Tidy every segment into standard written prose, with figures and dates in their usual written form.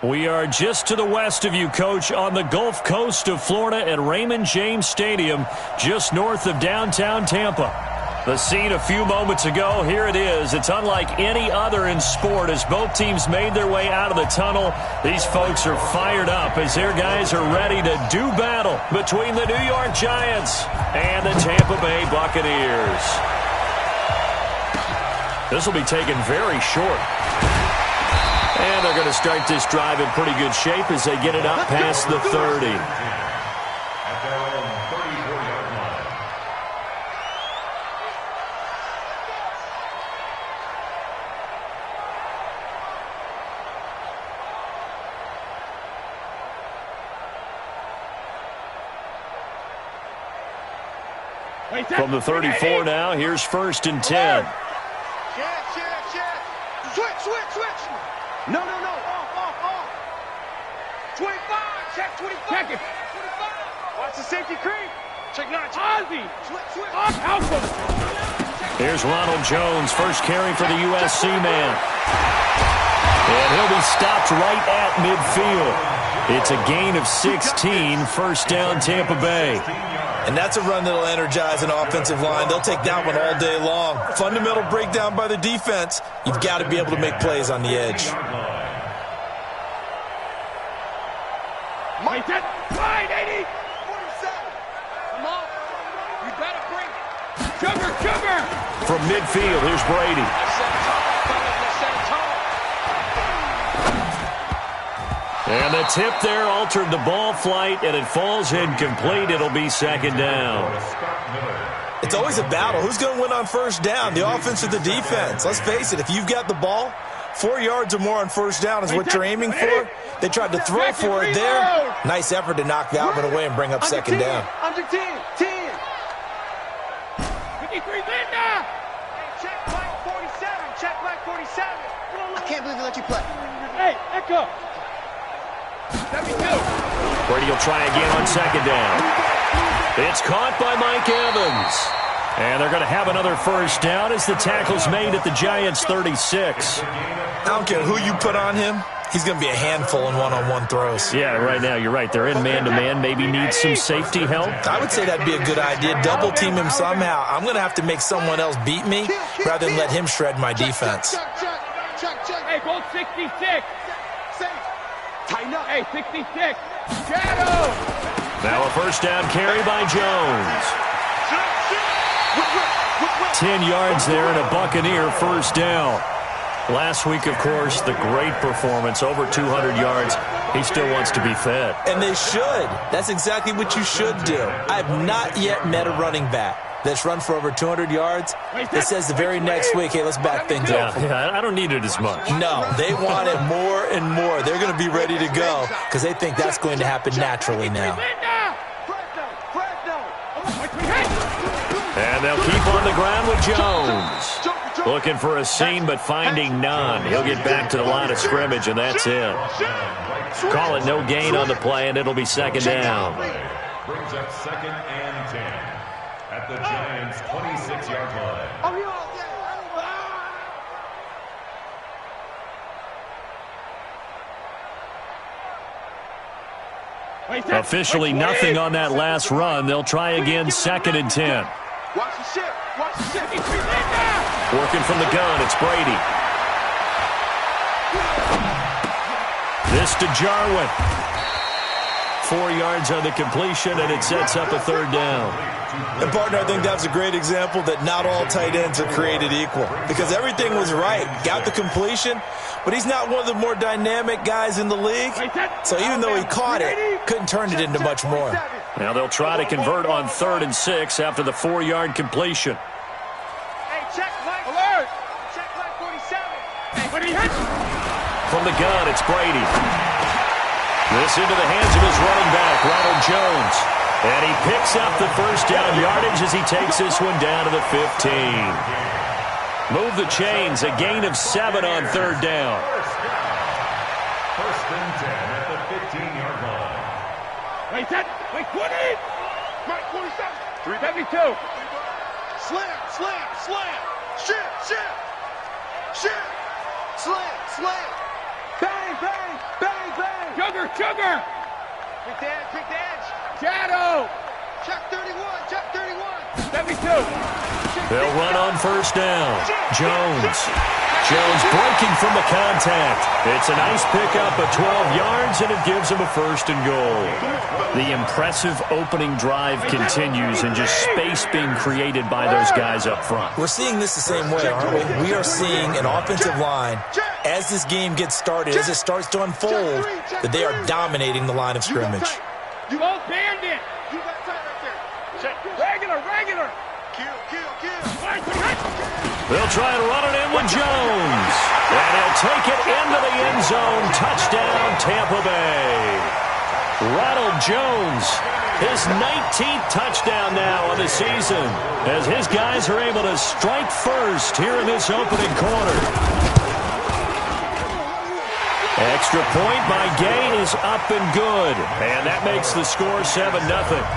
We are just to the west of you, Coach, on the Gulf Coast of Florida at Raymond James Stadium, just north of downtown Tampa. The scene a few moments ago, here it is. It's unlike any other in sport as both teams made their way out of the tunnel. These folks are fired up as their guys are ready to do battle between the New York Giants and the Tampa Bay Buccaneers. This will be taken very short. And they're going to start this drive in pretty good shape as they get it up past the 30. From the 34 now, here's 1st and 10. Switch. No. Off. 25. Check 25. Check it. 25. Watch the safety creep. Check 9. Ozzy. Switch. Alpha. Here's Ronald Jones, first carry for the USC man. And he'll be stopped right at midfield. It's a gain of 16, 1st down Tampa Bay. And that's a run that'll energize an offensive line. They'll take that one all day long. Fundamental breakdown by the defense. You've got to be able to make plays on the edge. Mike, that line, 80. 47. Come on. You better bring it. Sugar. From midfield, here's Brady. And the tip there altered the ball flight, and it falls incomplete. It'll be 2nd down. It's always a battle. Who's going to win on 1st down, the offense or the defense? Let's face it, if you've got the ball, 4 yards or more on 1st down is what you're aiming for. They tried to throw for it there. Nice effort to knock Valvin away and bring up 2nd down. Under 10. 53, Linda. Check Mike 47. I can't believe they let you play. Hey, Echo. Brady will try again on 2nd down. It's caught by Mike Evans. And they're going to have another 1st down as the tackle's made at the Giants' 36. I don't care who you put on him. He's going to be a handful in one-on-one throws. Yeah, right now, you're right. They're in man-to-man. Maybe need some safety help. I would say that'd be a good idea. Double team him somehow. I'm going to have to make someone else beat me rather than let him shred my defense. Check. Hey, go 66. Tighten up. Hey, 66. Shadow. Now a 1st down carry by Jones. 10 yards there and a Buccaneer 1st down. Last week, of course, the great performance, over 200 yards. He still wants to be fed. And they should. That's exactly what you should do. I have not yet met a running back that's run for over 200 yards that says the very next week, hey, let's back things up. Yeah, I don't need it as much. No, they want it more and more. They're going to be ready to go because they think that's going to happen naturally now. And they'll keep on the ground with Jones. Looking for a seam, but finding none. He'll get back to the line of scrimmage, and that's it. Call it no gain on the play, and it'll be 2nd down. Brings up 2nd and 10 at the Giants' 26-yard line. Officially nothing on that last run. They'll try again 2nd and 10. Watch the ship. Working from the gun, it's Brady. This to Jarwin. 4 yards on the completion, and it sets up a 3rd down. And, partner, I think that's a great example that not all tight ends are created equal because everything was right. Got the completion, but he's not one of the more dynamic guys in the league. So even though he caught it, couldn't turn it into much more. Now they'll try to convert on 3rd and 6 after the 4-yard completion. Hey, check Mike. Alert. Check Mike 47. From the gun, it's Brady. This into the hands of his running back, Ronald Jones. And he picks up the 1st down yardage as he takes this one down to the 15. Move the chains, a gain of 7 on 3rd down. 1st and 10 at the 15-yard line. Wait, 20. Mike 47. 372. Slam. Shit. Slam. Bang. Sugar! Pick the edge. Shadow! Check 31, check 31. 72. They'll run on first down. Jones breaking from the contact. It's a nice pickup of 12 yards, and it gives him a first and goal. The impressive opening drive continues, and just space being created by those guys up front. We're seeing this the same way, aren't we? We are seeing an offensive line, as this game gets started, as it starts to unfold, that they are dominating the line of scrimmage. You won't band it. You got time right there. Check. Regular. Kill. They'll try and run it in with Jones. And he'll take it into the end zone. Touchdown, Tampa Bay. Ronald Jones, his 19th touchdown now on the season, as his guys are able to strike first here in this opening quarter. Extra point by Gain is up and good. And that makes the score 7-0.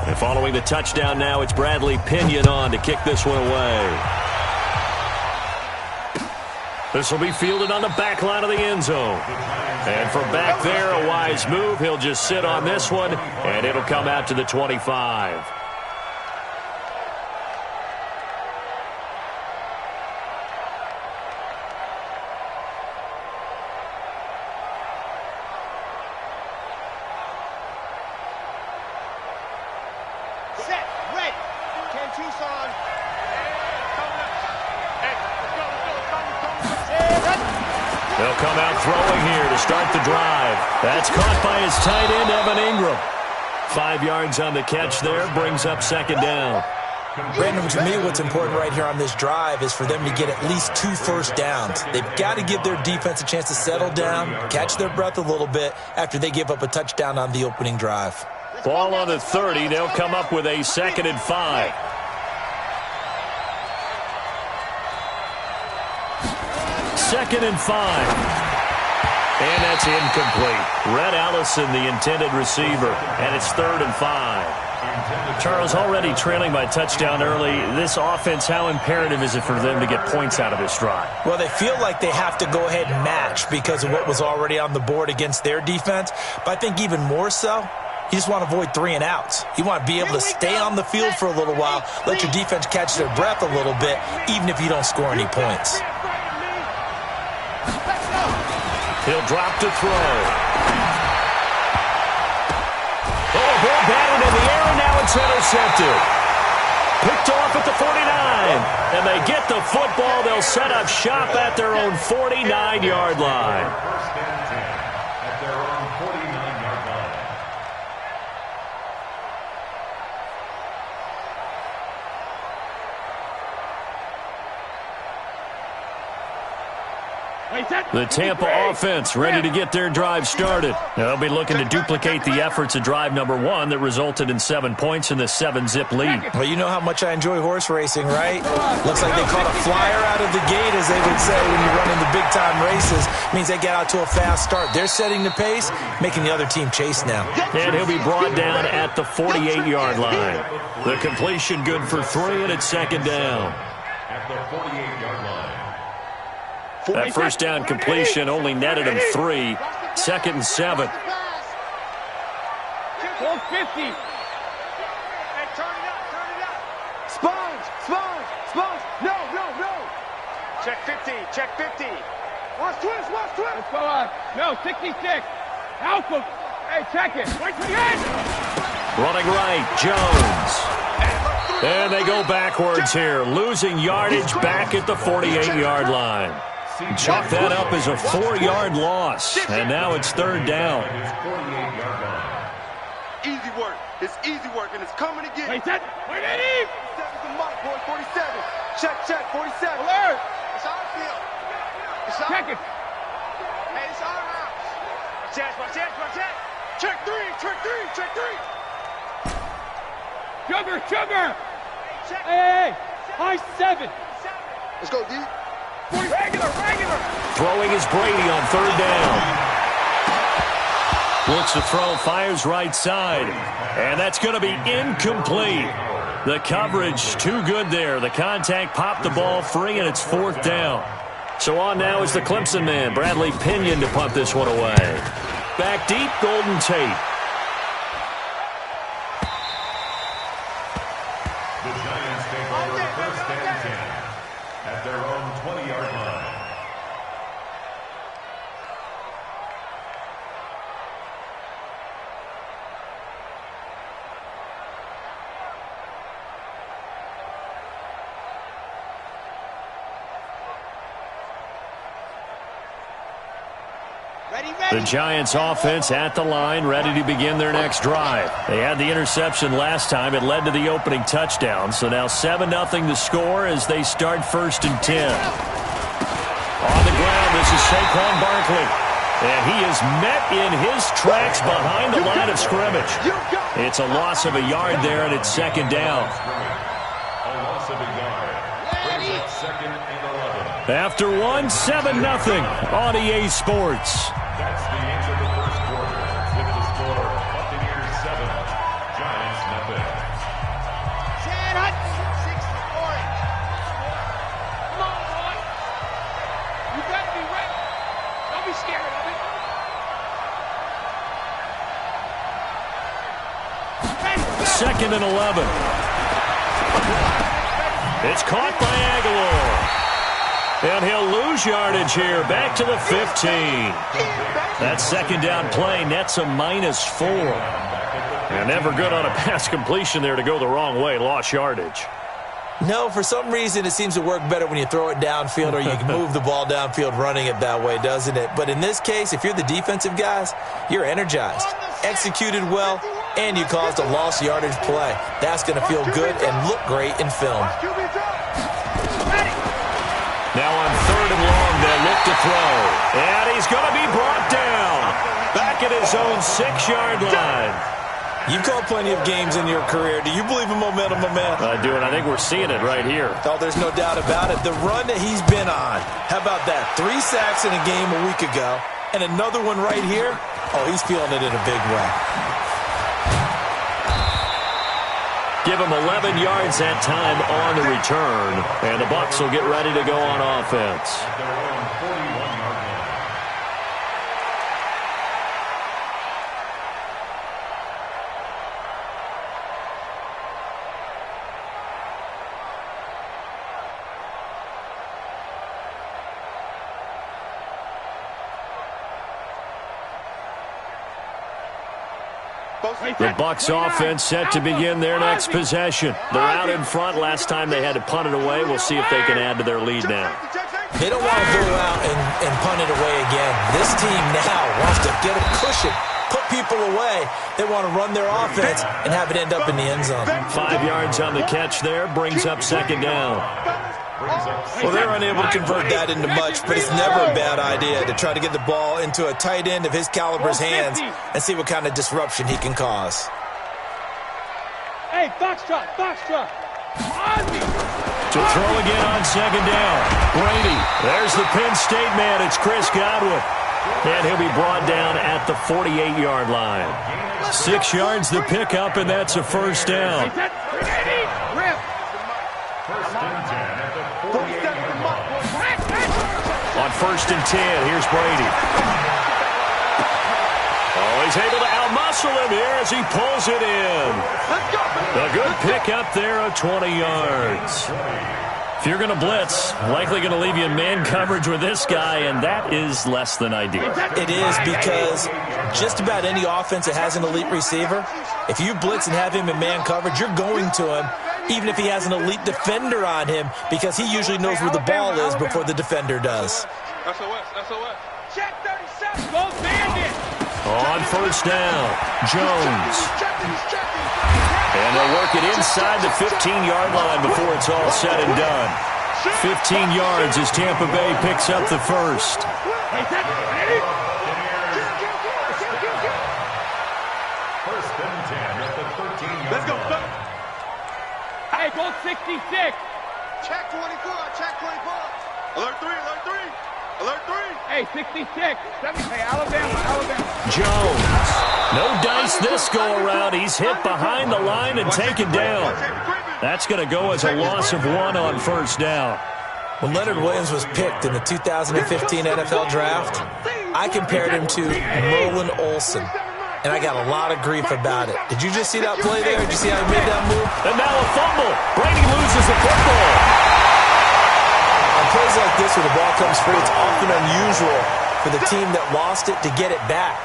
And following the touchdown now, it's Bradley Pinion on to kick this one away. This will be fielded on the back line of the end zone. And from back there, a wise move. He'll just sit on this one, and it'll come out to the 25. Set, ready. Ken Tucson. They'll come out throwing here to start the drive. That's caught by his tight end, Evan Ingram. 5 yards on the catch there, brings up second down. Brandon, to me, what's important right here on this drive is for them to get at least 2 first downs. They've got to give their defense a chance to settle down, catch their breath a little bit after they give up a touchdown on the opening drive. Ball on the 30. They'll come up with a 2nd and 5. Second and 5. And that's incomplete. Red Allison, the intended receiver. And it's 3rd and 5. Charles, already trailing by touchdown early. This offense, how imperative is it for them to get points out of this drive? Well, they feel like they have to go ahead and match because of what was already on the board against their defense. But I think even more so, you just want to avoid 3 and outs. You want to be able to stay on the field for a little while, let your defense catch their breath a little bit, even if you don't score any points. He'll drop to throw. Oh, ball batted in the air, and now it's intercepted. Picked off at the 49. And they get the football. They'll set up shop at their own 49-yard line. First and 10 at their own 49-yard line. The Tampa offense ready to get their drive started. They'll be looking to duplicate the efforts of drive number 1 that resulted in 7 points in the 7-zip lead. Well, you know how much I enjoy horse racing, right? Looks like they caught a flyer out of the gate, as they would say when you run in the big-time races. Means they get out to a fast start. They're setting the pace, making the other team chase now. And he'll be brought down at the 48-yard line. The completion good for 3, and it's second down. At the 48-yard line. That first down completion only netted him 3. 2nd and 7. 450. Hey, turn it up. Sponge. No. Check 50. Watch twist. Let's go on. No, 66. Alpha. Hey, check it. Wait for the end. Running right, Jones. And they go backwards here, losing yardage back at the 48-yard line. Chalk that up as a 4-yard loss, and now it's 3rd down. Easy work. It's easy work, and it's coming again. Wait, set. Wait, Eddie. 7's the mark, boy. 47. Check. 47. Alert. It's our field. Check it. Hey, it's our house. Watch that. Check 3. Sugar. Hey. High 7. Let's go, D. Throwing is Brady on third down. Looks to throw, fires right side. And that's going to be incomplete. The coverage too good there. The contact popped the ball free, and it's fourth down. So on now is the Clemson man, Bradley Pinion, to punt this one away. Back deep, Golden Tate. The Giants take over first and 10 at their own 20-yard line. The Giants offense at the line, ready to begin their next drive. They had the interception last time. It led to the opening touchdown. So now 7-0 to score as they start first and 10. On the ground, this is Saquon Barkley. And he is met in his tracks behind the line of scrimmage. It's a loss of a yard there, and it's second down. A loss of a yard. Brings up second and 11. After one, 7-0 on EA Sports. That's the end of the first quarter. With the score, Buccaneers 7, Giants nothing. Chad Hudson, 6 orange. Come on, boy. You better be ready. Don't be scared of it. Second and 11. It's caught by Aguilar. And he'll lose yardage here, back to the 15. That second down play nets a -4. And never good on a pass completion there to go the wrong way, lost yardage. No, for some reason it seems to work better when you throw it downfield or you can move the ball downfield running it that way, doesn't it? But in this case, if you're the defensive guys, you're energized, executed well, and you caused a lost yardage play. That's going to feel good and look great in film. Now on third and long, they'll look to throw. And he's going to be brought down. Back at his own 6-yard line. You've called plenty of games in your career. Do you believe in momentum, my man? I do, and I think we're seeing it right here. Oh, there's no doubt about it. The run that he's been on. How about that? 3 sacks in a game a week ago. And another one right here. Oh, he's feeling it in a big way. Give him 11 yards that time on the return. And the Bucs will get ready to go on offense. Their own 41-yard line. The Bucs offense set to begin their next possession. They're out in front. Last time they had to punt it away. We'll see if they can add to their lead now. They don't want to go out and punt it away again. This team now wants to get a cushion, put people away. They want to run their offense and have it end up in the end zone. 5 yards on the catch there, brings up second down. Well, they're unable to convert that into much, but it's never a bad idea to try to get the ball into a tight end of his caliber's hands and see what kind of disruption he can cause. Hey, Foxtrot, Foxtrot. To throw again on second down. Brady. There's the Penn State man. It's Chris Godwin. And he'll be brought down at the 48-yard line. 6 yards the pickup, and that's a first down. First and 10 at the 48-yard line. On first and 10, here's Brady. Oh, he's able to outmuscle him here as he pulls it in. A good pickup there of 20 yards. If you're going to blitz, likely going to leave you in man coverage with this guy, and that is less than ideal. It is, because just about any offense that has an elite receiver, if you blitz and have him in man coverage, you're going to him, even if he has an elite defender on him, because he usually knows where the ball is before the defender does. SOS. Check 37. Go Bandit. On first down, Jones. And they'll work it inside the 15-yard line before it's all said and done. 15 yards as Tampa Bay picks up the first. First and 10 at the 13-yard Let's go. line. Hey, go 66. Check 24. Check 24. Alert 3. Alert 3. Hey, 66. 70. Hey, Alabama. Jones. No dice this go-around. He's hit behind the line and taken down. That's going to go as a loss of 1 on first down. When Leonard Williams was picked in the 2015 NFL Draft, I compared him to Merlin Olsen, and I got a lot of grief about it. Did you just see that play there? Did you see how he made that move? And now a fumble. Brady loses the football. On plays like this where the ball comes free, it's often unusual for the team that lost it to get it back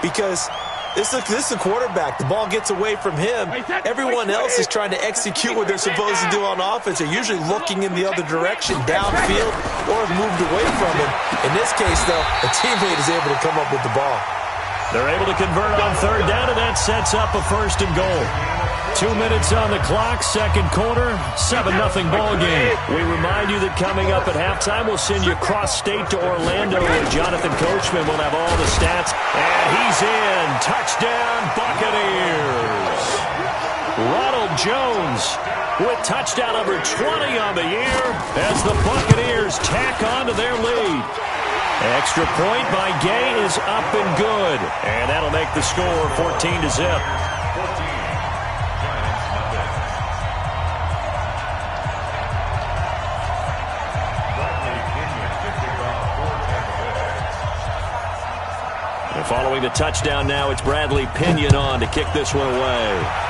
because this is a quarterback. The ball gets away from him. Everyone else is trying to execute what they're supposed to do on offense. They're usually looking in the other direction, downfield, or have moved away from him. In this case, though, a teammate is able to come up with the ball. They're able to convert on third down, and that sets up a first and goal. 2 minutes on the clock, second quarter, 7-0 ball game. We remind you that coming up at halftime, we'll send you cross-state to Orlando, where Jonathan Coachman will have all the stats. And he's in. Touchdown, Buccaneers. Ronald Jones with touchdown number 20 on the year as the Buccaneers tack on to their lead. Extra point by Gay is up and good. And that'll make the score 14-0. And following the touchdown now, it's Bradley Pinion on to kick this one away.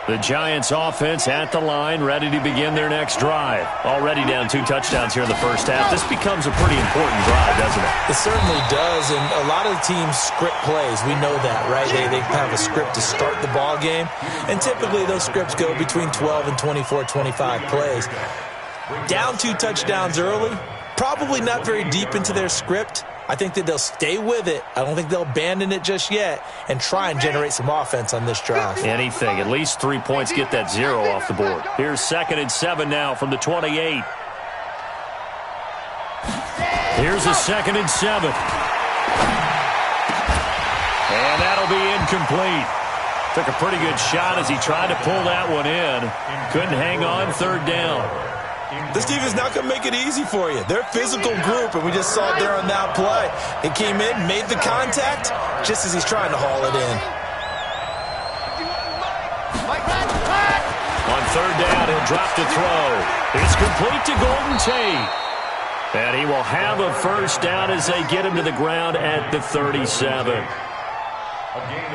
The Giants offense at the line, ready to begin their next drive. Already down 2 touchdowns here in the first half. This becomes a pretty important drive, doesn't it? It certainly does, and a lot of the teams script plays. We know that, right? They have a script to start the ball game, and typically those scripts go between 12 and 24, 25 plays. Down 2 touchdowns early, probably not very deep into their script. I think that they'll stay with it. I don't think they'll abandon it just yet and try and generate some offense on this drive. Anything. At least 3 points get that 0 off the board. Here's 2nd and 7 now from the 28. Here's a 2nd and 7. And that'll be incomplete. Took a pretty good shot as he tried to pull that one in. Couldn't hang on, 3rd down. This defense is not going to make it easy for you. They're a physical group, and we just saw it there on that play. It came in, made the contact, just as he's trying to haul it in. On 3rd down, he'll drop to throw. It's complete to Golden Tate. And he will have a first down as they get him to the ground at the 37.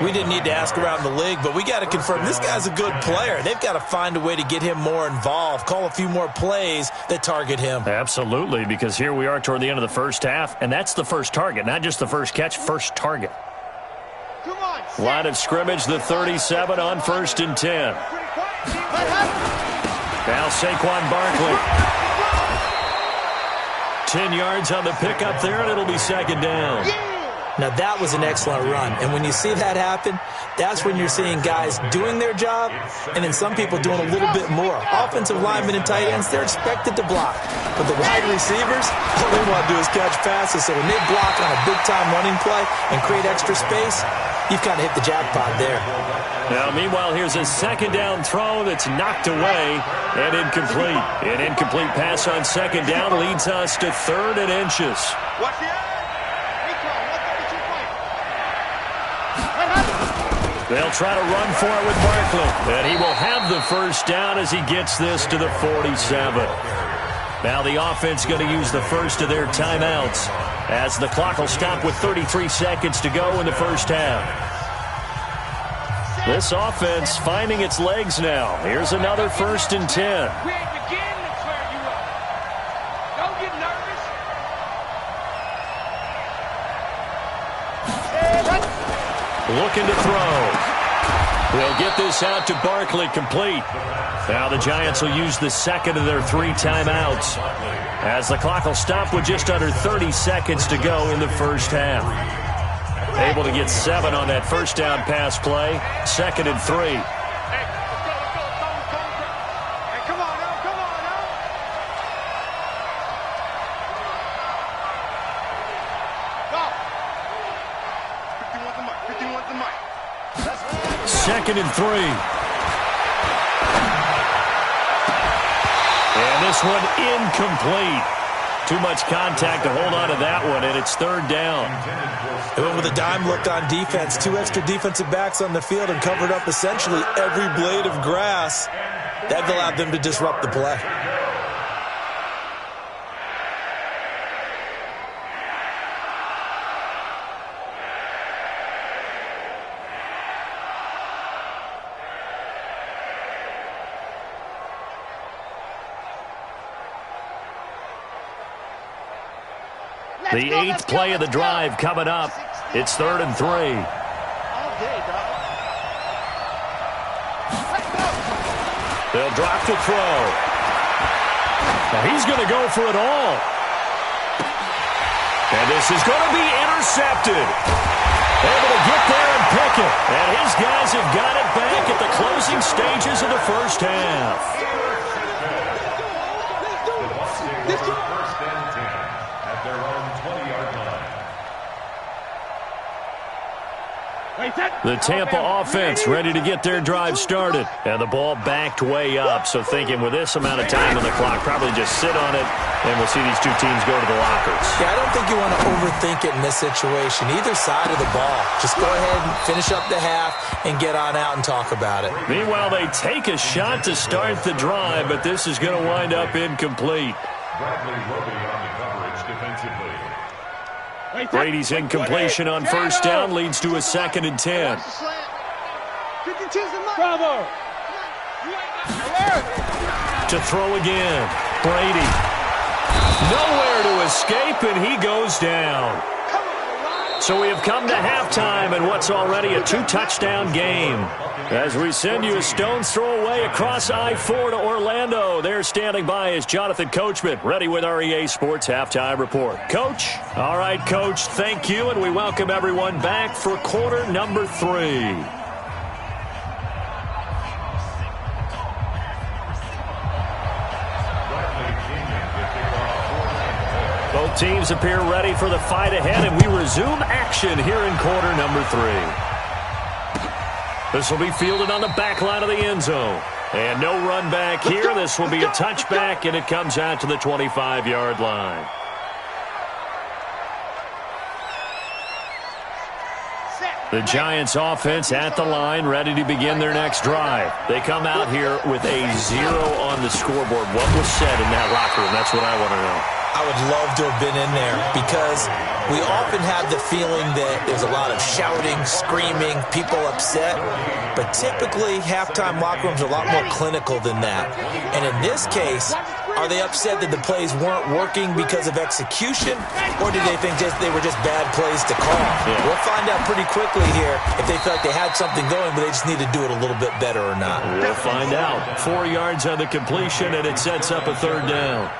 We didn't need to ask around the league, but we got to confirm this guy's a good player. They've got to find a way to get him more involved, call a few more plays that target him. Absolutely, because here we are toward the end of the first half, and that's the first target, not just the first catch, first target. Line of scrimmage, the 37 on 1st and 10. Now Saquon Barkley. 10 yards on the pickup there, and it'll be 2nd down. Now, that was an excellent run. And when you see that happen, that's when you're seeing guys doing their job and then some people doing a little bit more. Offensive linemen and tight ends, they're expected to block. But the wide receivers, all they want to do is catch passes. So when they block on a big-time running play and create extra space, you've kind of hit the jackpot there. Now, meanwhile, here's a 2nd down throw that's knocked away and incomplete. An incomplete pass on 2nd down leads us to 3rd and inches. Watch the They'll try to run for it with Barkley. And he will have the first down as he gets this to the 47. Now the offense going to use the first of their timeouts as the clock will stop with 33 seconds to go in the first half. This offense finding its legs now. Here's another 1st and 10. We ain't beginning to clear you up. Don't get nervous. Looking to throw. They'll get this out to Barkley, complete. Now the Giants will use the 2nd of their 3 timeouts as the clock will stop with just under 30 seconds to go in the first half. Able to get 7 on that first down pass play. 2nd and 3. Hey, come on now, come on now. Go. 2nd and 3. And this one incomplete. Too much contact to hold on to that one, and it's 3rd down. They went with a dime look on defense. 2 extra defensive backs on the field and covered up essentially every blade of grass. That allowed them to disrupt the play. The 8th play of the drive coming up. It's 3rd and 3. They'll drop to throw. Now he's going to go for it all. And this is going to be intercepted. Able to get there and pick it. And his guys have got it back at the closing stages of the first half. The Tampa offense ready to get their drive started. And the ball backed way up. So thinking with this amount of time on the clock, probably just sit on it, and we'll see these two teams go to the lockers. Yeah, I don't think you want to overthink it in this situation. Either side of the ball. Just go ahead and finish up the half and get on out and talk about it. Meanwhile, they take a shot to start the drive, but this is going to wind up incomplete. Bradley Roby on the coverage defensively. Brady's incompletion on first down leads to a 2nd and 10. Bravo. To throw again. Brady. Nowhere to escape, and he goes down. So we have come to halftime in what's already a 2-touchdown game. As we send you a stone's throw away across I-4 to Orlando. There standing by is Jonathan Coachman, ready with our EA Sports Halftime Report. Coach? All right, Coach, thank you, and we welcome everyone back for quarter number 3. Both teams appear ready for the fight ahead, and we resume action here in quarter number 3. This will be fielded on the back line of the end zone. And no run back here. This will be a touchback, and it comes out to the 25-yard line. The Giants offense at the line, ready to begin their next drive. They come out here with a 0 on the scoreboard. What was said in that locker room? That's what I want to know. I would love to have been in there because we often have the feeling that there's a lot of shouting, screaming, people upset. But typically, halftime locker rooms are a lot more clinical than that. And in this case, are they upset that the plays weren't working because of execution? Or do they think they were just bad plays to call? Yeah. We'll find out pretty quickly here if they feel like they had something going, but they just need to do it a little bit better or not. We'll find out. 4 yards on the completion, and it sets up a 3rd down.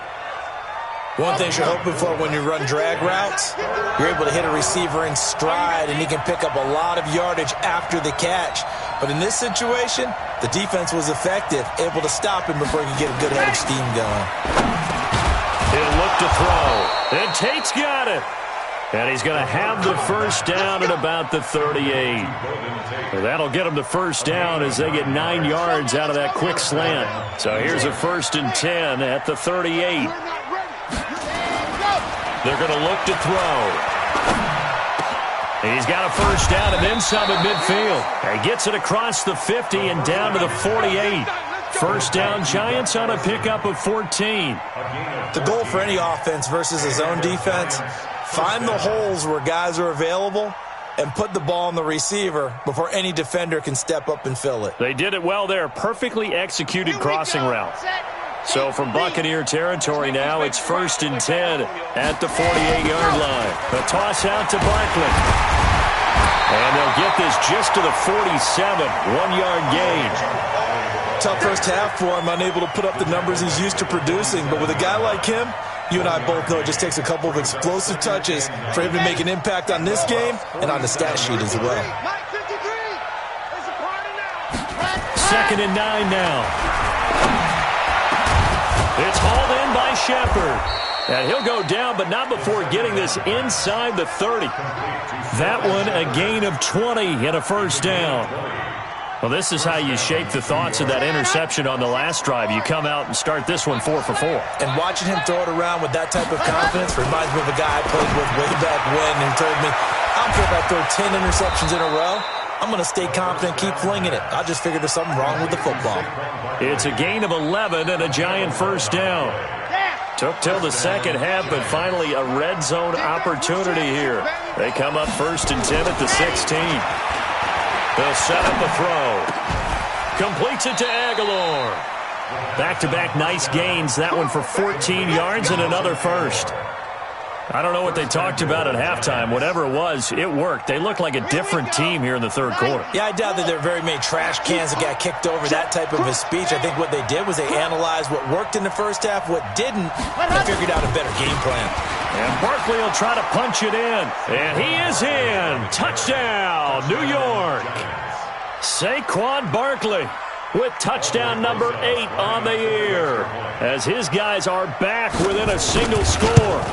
One thing you're hoping for when you run drag routes, you're able to hit a receiver in stride, and he can pick up a lot of yardage after the catch. But in this situation, the defense was effective, able to stop him before he could get a good head of steam going. He'll look to throw, and Tate's got it. And he's going to have the first down at about the 38. Well, that'll get him the first down as they get 9 yards out of that quick slant. So here's a 1st and 10 at the 38. They're going to look to throw. He's got a first down and then some at midfield. He gets it across the 50 and down to the 48. First down, Giants on a pickup of 14. The goal for any offense versus a zone defense, find the holes where guys are available and put the ball on the receiver before any defender can step up and fill it. They did it well there. Perfectly executed crossing route. So from Buccaneer territory now, it's 1st and 10 at the 48-yard line. A toss out to Barkley. And they'll get this just to the 47, 1-yard gain. Tough first half for him, unable to put up the numbers he's used to producing. But with a guy like him, you and I both know it just takes a couple of explosive touches for him to make an impact on this game and on the stat sheet as well. 2nd and 9 now. It's hauled in by Shepard. And he'll go down, but not before getting this inside the 30. That one a gain of 20 and a first down. Well, this is how you shake the thoughts of that interception on the last drive. You come out and start this one 4 for 4. And watching him throw it around with that type of confidence reminds me of a guy I played with way back when who told me, I don't care if I throw 10 interceptions in a row. I'm going to stay confident, keep flinging it. I just figured there's something wrong with the football. It's a gain of 11 and a Giant first down. Took till the second half, but finally a red zone opportunity here. They come up 1st and 10 at the 16. They'll set up the throw. Completes it to Aguilar. Back-to-back nice gains. That one for 14 yards and another first. I don't know what they talked about at halftime. Whatever it was, it worked. They look like a different team here in the third quarter. Yeah, I doubt that there are very many trash cans that got kicked over, that type of a speech. I think what they did was they analyzed what worked in the first half, what didn't, and figured out a better game plan. And Barkley will try to punch it in. And he is in. Touchdown, New York. Saquon Barkley with touchdown number 8 on the year, as his guys are back within a single score.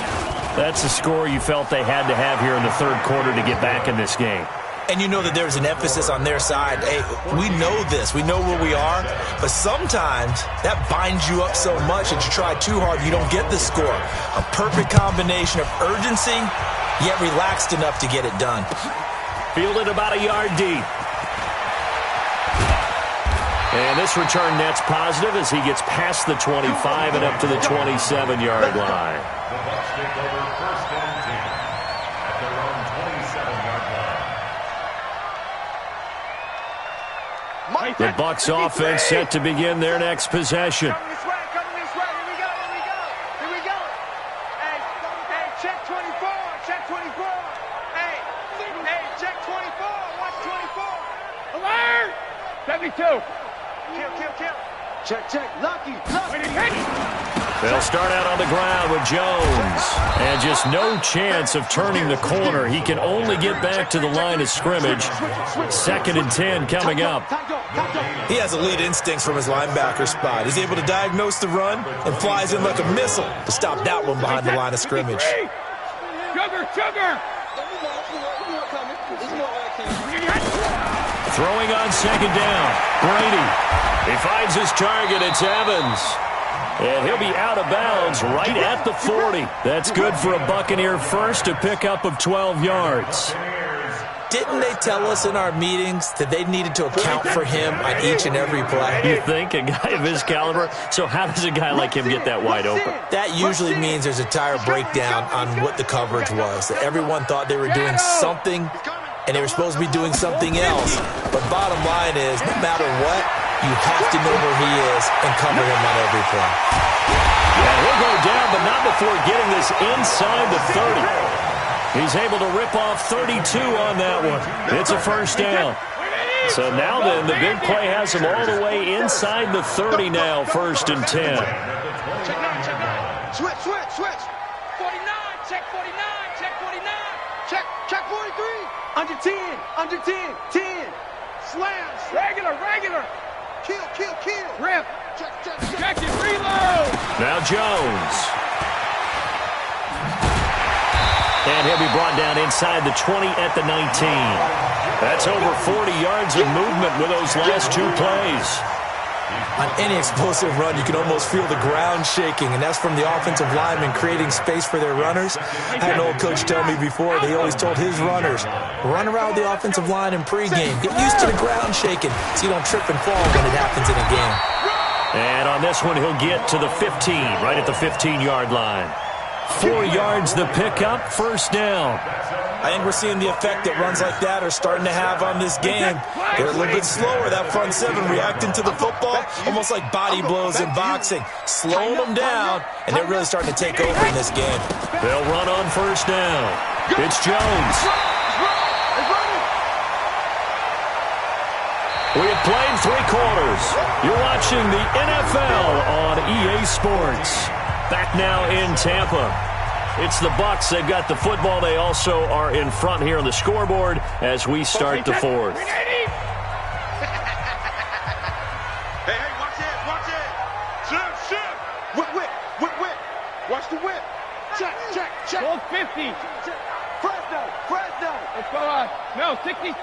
That's the score you felt they had to have here in the third quarter to get back in this game. And you know that there's an emphasis on their side. Hey, we know this. We know where we are. But sometimes that binds you up so much that you try too hard, you don't get the score. A perfect combination of urgency, yet relaxed enough to get it done. Fielded about a yard deep. And this return net's positive as he gets past the 25 and up to the 27-yard line. The Bucs take over 1st and 10 at their own 27-yard line. The Bucs offense set to begin their next possession. Coming this way, here we go. Here we go. Hey, check 24, check 24. Hey, check 24, watch 24. Alert! 72. Kill. Check. Lucky. They'll start out on the ground with Jones. And just no chance of turning the corner. He can only get back to the line of scrimmage. 2nd and 10 coming up. He has elite instincts from his linebacker spot. He's able to diagnose the run and flies in like a missile to stop that one behind the line of scrimmage. Sugar! Throwing on 2nd down. Brady. He finds his target. It's Evans. And he'll be out of bounds right at the 40. That's good for a Buccaneer first, a pickup of 12 yards. Didn't they tell us in our meetings that they needed to account for him on each and every play? You think? A guy of his caliber? So how does a guy like him get that wide open? That usually means there's a tire breakdown on what the coverage was. That everyone thought they were doing something, and they were supposed to be doing something else. But bottom line is, no matter what, you have to know where he is and cover him on every play. Yeah, he'll go down, but not before getting this inside the 30. He's able to rip off 32 on that one. It's a first down. So now then, the big play has him all the way inside the 30 now, 1st and 10. Check 9. Switch. 49, check 49, check 49. Check 43. Under 10. 10. Slam. Regular. Kill. Rip. Check it. Reload. Now Jones. And he'll be brought down inside the 20 at the 19. That's over 40 yards of movement with those last 2 plays. On any explosive run, you can almost feel the ground shaking, and that's from the offensive linemen creating space for their runners. I had an old coach tell me before, they always told his runners, run around the offensive line in pregame. Get used to the ground shaking so you don't trip and fall when it happens in a game. And on this one, he'll get to the 15, right at the 15-yard line. 4 yards the pickup, first down. I think we're seeing the effect that runs like that are starting to have on this game. They're a little bit slower, that front 7 reacting to the football, almost like body blows in boxing, slowing them down, and they're really starting to take over in this game. They'll run on first down. It's Jones. We have played 3 quarters. You're watching the NFL on EA Sports. Back now in Tampa. It's the Bucs. They've got the football. They also are in front here on the scoreboard as we start the 4th. Hey, watch it. Shoot. Whip. Watch the whip. Check. Ball 50. Fresno. No, 66.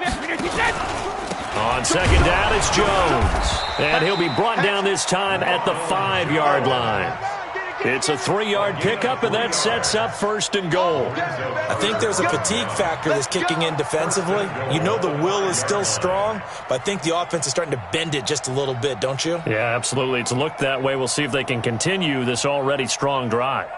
On second down, it's Jones. And he'll be brought down this time at the 5-yard line. It's a 3-yard pickup, and that sets up first and goal. I think there's a fatigue factor that's kicking in defensively. You know the will is still strong, but I think the offense is starting to bend it just a little bit, don't you? Yeah, absolutely. It's looked that way. We'll see if they can continue this already strong drive.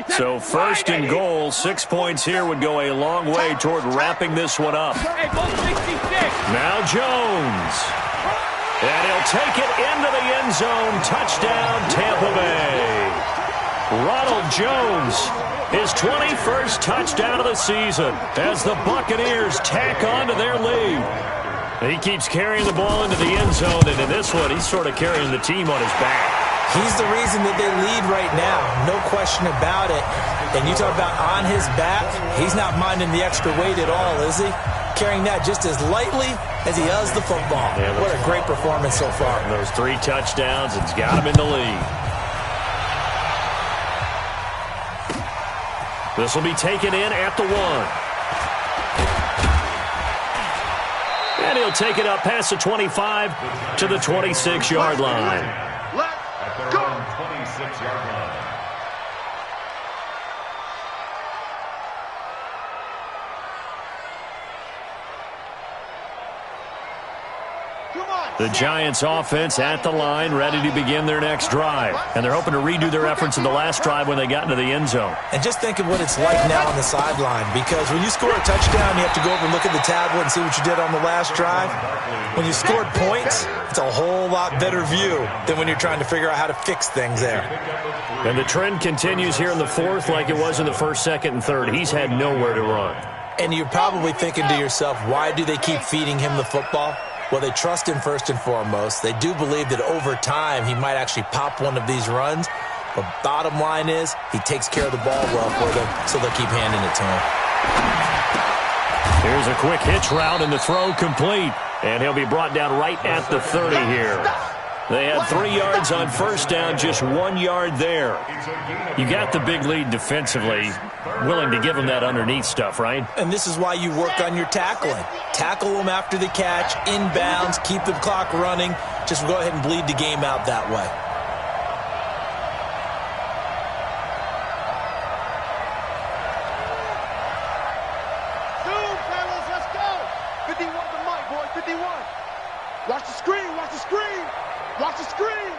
So first and goal, 6 points here would go a long way toward wrapping this one up. Now Jones. And he'll take it into the end zone. Touchdown, Tampa Bay. Ronald Jones, his 21st touchdown of the season as the Buccaneers tack on to their lead. He keeps carrying the ball into the end zone, and in this one, he's sort of carrying the team on his back. He's the reason that they lead right now, no question about it. And you talk about on his back, he's not minding the extra weight at all, is he? Carrying that just as lightly as he does the football. Yeah, what a great performance so far. Those 3 touchdowns, it's got him in the lead. This will be taken in at the 1. And he'll take it up past the 25 to the 26-yard line. At their own 26-yard line. The Giants offense at the line, ready to begin their next drive. And they're hoping to redo their efforts in the last drive when they got into the end zone. And just think of what it's like now on the sideline, because when you score a touchdown, you have to go over and look at the tablet and see what you did on the last drive. When you scored points, it's a whole lot better view than when you're trying to figure out how to fix things there. And the trend continues here in the 4th like it was in the 1st, 2nd, and 3rd. He's had nowhere to run. And you're probably thinking to yourself, why do they keep feeding him the football? Well, they trust him first and foremost. They do believe that over time he might actually pop one of these runs. But bottom line is he takes care of the ball well for them, so they'll keep handing it to him. Here's a quick hitch route and the throw complete. And he'll be brought down right at the 30 here. They had 3 yards on first down, just 1 yard there. You got the big lead defensively, willing to give them that underneath stuff, right? And this is why you work on your tackling. Tackle them after the catch, inbounds, keep the clock running. Just go ahead and bleed the game out that way. Zoom, fellas, let's go. 51 to Mike, boy, 51. Watch the screen, watch the screen. Watch the screen.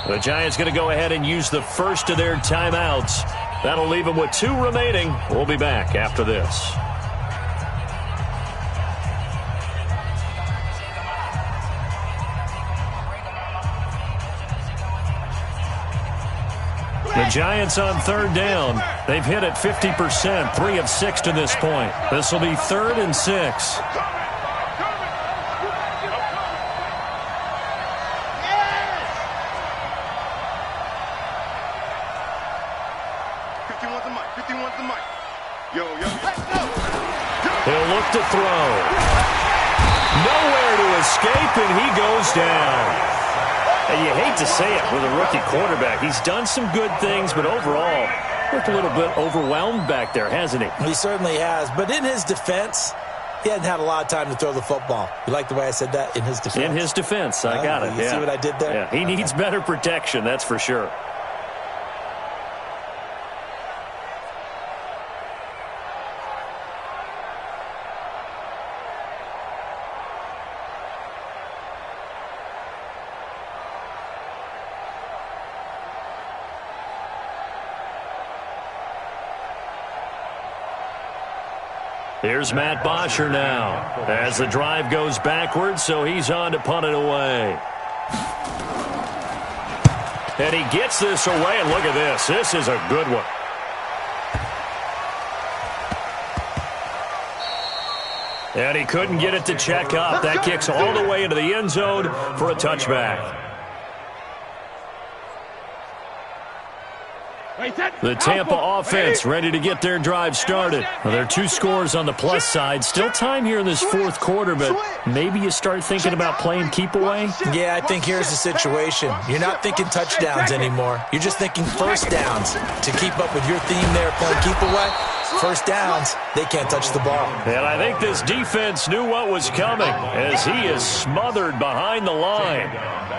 The Giants going to go ahead and use the first of their timeouts. That'll leave them with 2 remaining. We'll be back after this. The Giants on 3rd down. They've hit it 50%, 3 of 6 to this point. This will be 3rd and 6. He'll look to throw. Nowhere to escape, and he goes down. And you hate to say it with a rookie quarterback. He's done some good things, but overall, looked a little bit overwhelmed back there, hasn't he? He certainly has. But in his defense, he hadn't had a lot of time to throw the football. You like the way I said that? In his defense? In his defense. I got it. You see what I did there? Yeah, he needs better protection, that's for sure. Here's Matt Bosher now as the drive goes backwards, so he's on to punt it away. And he gets this away, and look at this. This is a good one. And he couldn't get it to check up. That kicks all the way into the end zone for a touchback. The Tampa offense ready to get their drive started. Well, there are 2 scores on the plus side. Still time here in this 4th quarter, but maybe you start thinking about playing keep away? Yeah, I think here's the situation. You're not thinking touchdowns anymore. You're just thinking first downs. To keep up with your theme there, playing keep away, first downs, they can't touch the ball. And I think this defense knew what was coming as he is smothered behind the line.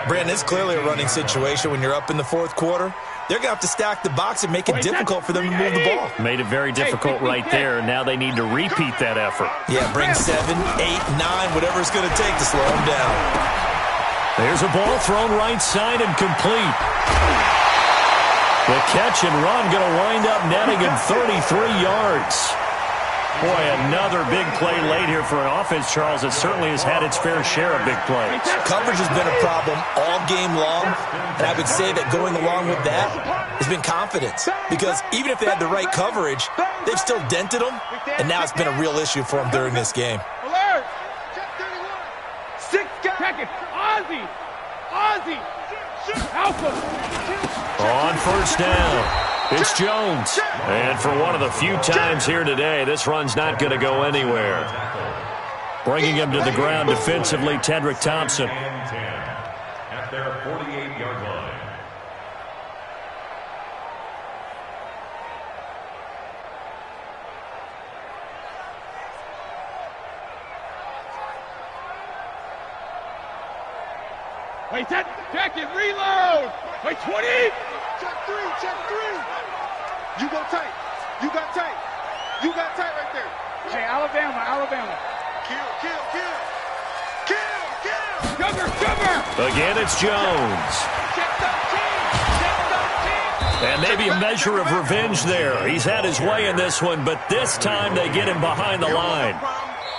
Brandon, it's clearly a running situation when you're up in the 4th quarter. They're going to have to stack the box and make it difficult for them to move the ball. Made it very difficult right there. Now they need to repeat that effort. Yeah, bring 7, 8, 9, whatever it's going to take to slow them down. There's a ball thrown right side and complete. The catch and run going to wind up netting him 33 yards. Boy, another big play late here for an offense, Charles, that certainly has had its fair share of big plays. Coverage has been a problem all game long, and I would say that going along with that has been confidence. Because even if they had the right coverage, they've still dented them, and now it's been a real issue for them during this game. Alert! Check 31. 6 guys. Check it. Ozzie. Ozzie. Alpha. On first down. It's Jones. And for one of the few times here today, this run's not going to go anywhere. Bringing him to the ground defensively, Tedrick Thompson. At their 48-yard line. Wait, check it, reload. Wait, 20. Check 3, check 3. You go tight. You got tight. You got tight right there. Hey, Alabama, Alabama. Kill, kill, kill. Kill, kill. Sugar. Again, it's Jones. Check 13. Check 13. And maybe a measure of revenge there. He's had his way in this one, but this time they get him behind the line.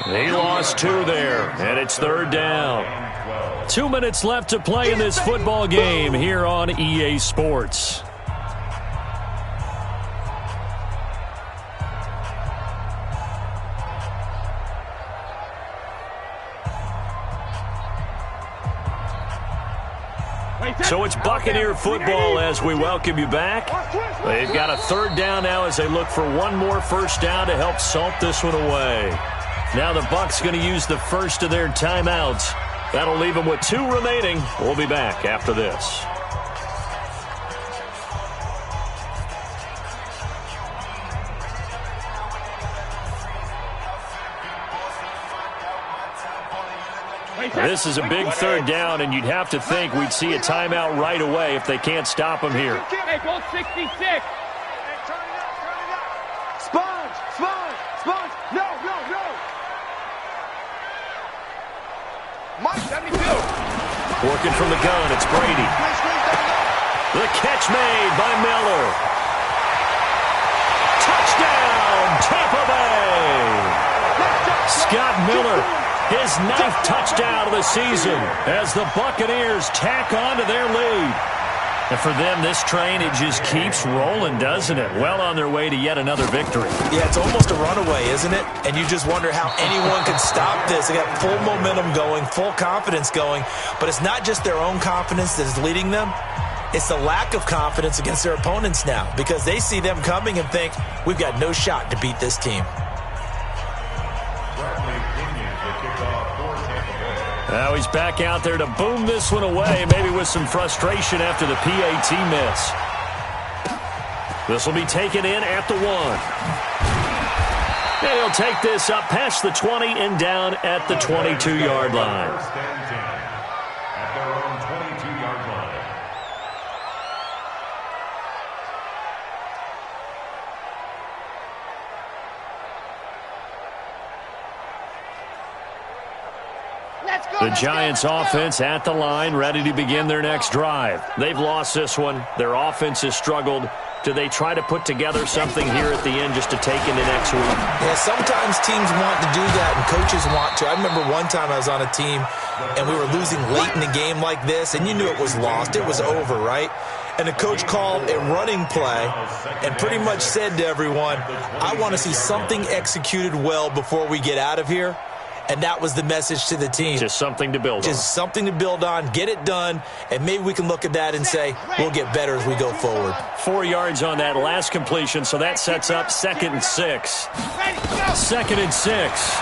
He lost 2 there, and it's 3rd down. 2 minutes left to play in this football game here on EA Sports. So it's Buccaneer football as we welcome you back. They've got a 3rd down now as they look for one more first down to help salt this one away. Now the Bucs going to use the first of their timeouts. That'll leave them with 2 remaining. We'll be back after this. This is a big 3rd down, and you'd have to think we'd see a timeout right away if they can't stop him here. Hey, goal 66. Hey, turn it up. Sponge, sponge, sponge. No. Mike, 72. Working from the gun, it's Brady. The catch made by Miller. Touchdown, Tampa Bay. Scott Miller, his 9th touchdown of the season as the Buccaneers tack on to their lead. And for them, this train, it just keeps rolling, doesn't it? Well on their way to yet another victory. Yeah, it's almost a runaway, isn't it? And you just wonder how anyone could stop this. They got full momentum going, full confidence going. But it's not just their own confidence that is leading them. It's the lack of confidence against their opponents now because they see them coming and think, we've got no shot to beat this team. Now he's back out there to boom this one away, maybe with some frustration after the PAT miss. This will be taken in at the 1. And he'll take this up past the 20 and down at the 22-yard line. At their own 22-yard line. The Giants offense at the line, ready to begin their next drive. They've lost this one. Their offense has struggled. Do they try to put together something here at the end just to take into next week? Yeah, sometimes teams want to do that and coaches want to. I remember one time I was on a team and we were losing late in the game like this and you knew it was lost. It was over, right? And the coach called a running play and pretty much said to everyone, I want to see something executed well before we get out of here. And that was the message to the team. Just something to build on. Just something to build on, get it done, and maybe we can look at that and say, we'll get better as we go forward. 4 yards on that last completion, so that sets up 2nd and 6. 2nd and 6.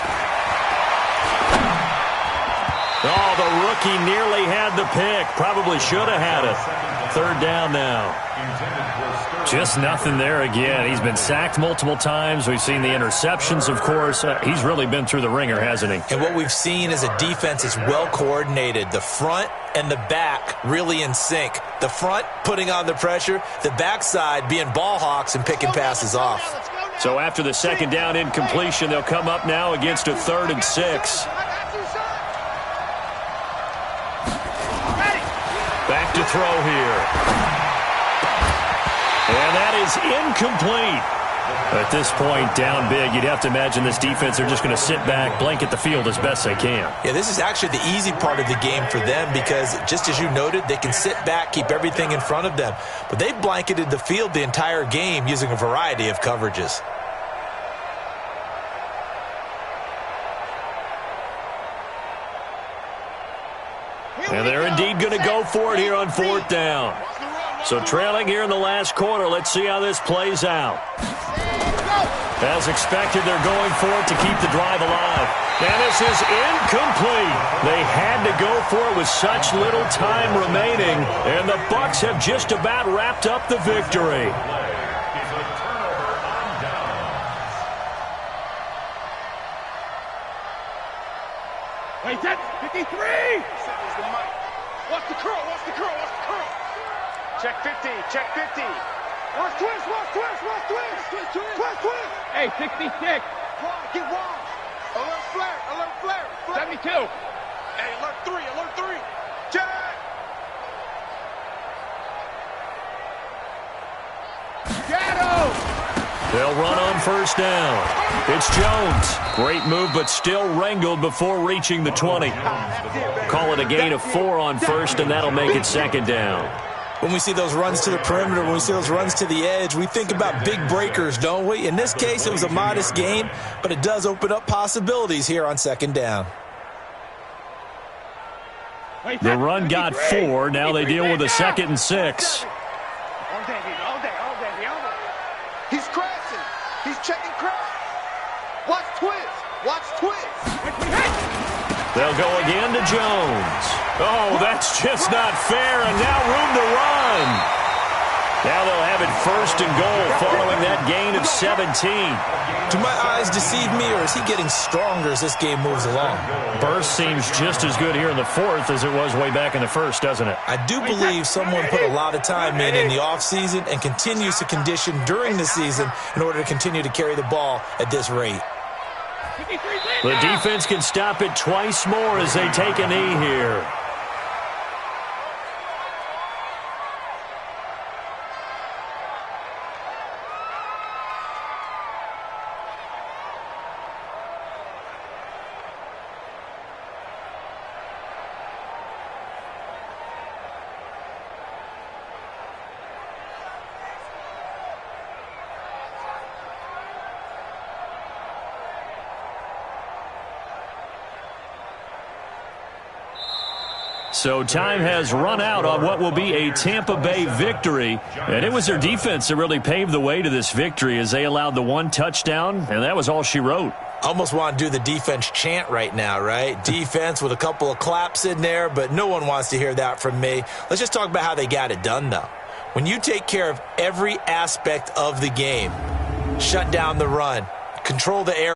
Oh, the rookie nearly had the pick. Probably should have had it. 3rd down now. Just nothing there again. He's been sacked multiple times. We've seen the interceptions, of course. He's really been through the ringer, hasn't he? And what we've seen is a defense that's well coordinated. The front and the back really in sync. The front putting on the pressure, the backside being ball hawks and picking passes off. So after the 2nd down incompletion, they'll come up now against a 3rd and 6. Back to throw here. And that is incomplete. At this point, down big, you'd have to imagine this defense, they're just going to sit back, blanket the field as best they can. Yeah, this is actually the easy part of the game for them because, just as you noted, they can sit back, keep everything in front of them. But they've blanketed the field the entire game using a variety of coverages. And they're indeed going to go for it here on 4th down. So trailing here in the last quarter, let's see how this plays out. As expected, they're going for it to keep the drive alive. And this is incomplete. They had to go for it with such little time remaining, and the Bucs have just about wrapped up the victory. Wait, that's 53! Watch the curl, watch the curl, watch the curl. Check 50, check 50. Watch twist, watch twist, watch twist. Twist, twist. Hey, 66. Get wide. Alert flare, alert flare. 72. Hey, alert 3, alert 3. Check. Shadow. They'll run on 1st down. It's Jones. Great move, but still wrangled before reaching the 20. Call it a gain of 4 on 1st, and that'll make it 2nd down. When we see those runs to the perimeter, when we see those runs to the edge, we think about big breakers, don't we? In this case, it was a modest gain, but it does open up possibilities here on 2nd down. The run got 4. Now they deal with a 2nd and 6. All day. He's crashing. He's checking crash. Watch twist. Watch twist. They'll go again to Jones. Oh, that's just not fair, and now room to run. Now they'll have it 1st and goal following that gain of 17. Do my eyes deceive me, or is he getting stronger as this game moves along? Burst seems just as good here in the 4th as it was way back in the 1st, doesn't it? I do believe someone put a lot of time in the offseason and continues to condition during the season in order to continue to carry the ball at this rate. The defense can stop it twice more as they take a knee here. So time has run out on what will be a Tampa Bay victory. And it was their defense that really paved the way to this victory as they allowed the 1 touchdown, and that was all she wrote. Almost want to do the defense chant right now, right? Defense with a couple of claps in there, but no one wants to hear that from me. Let's just talk about how they got it done, though. When you take care of every aspect of the game, shut down the run, control the air.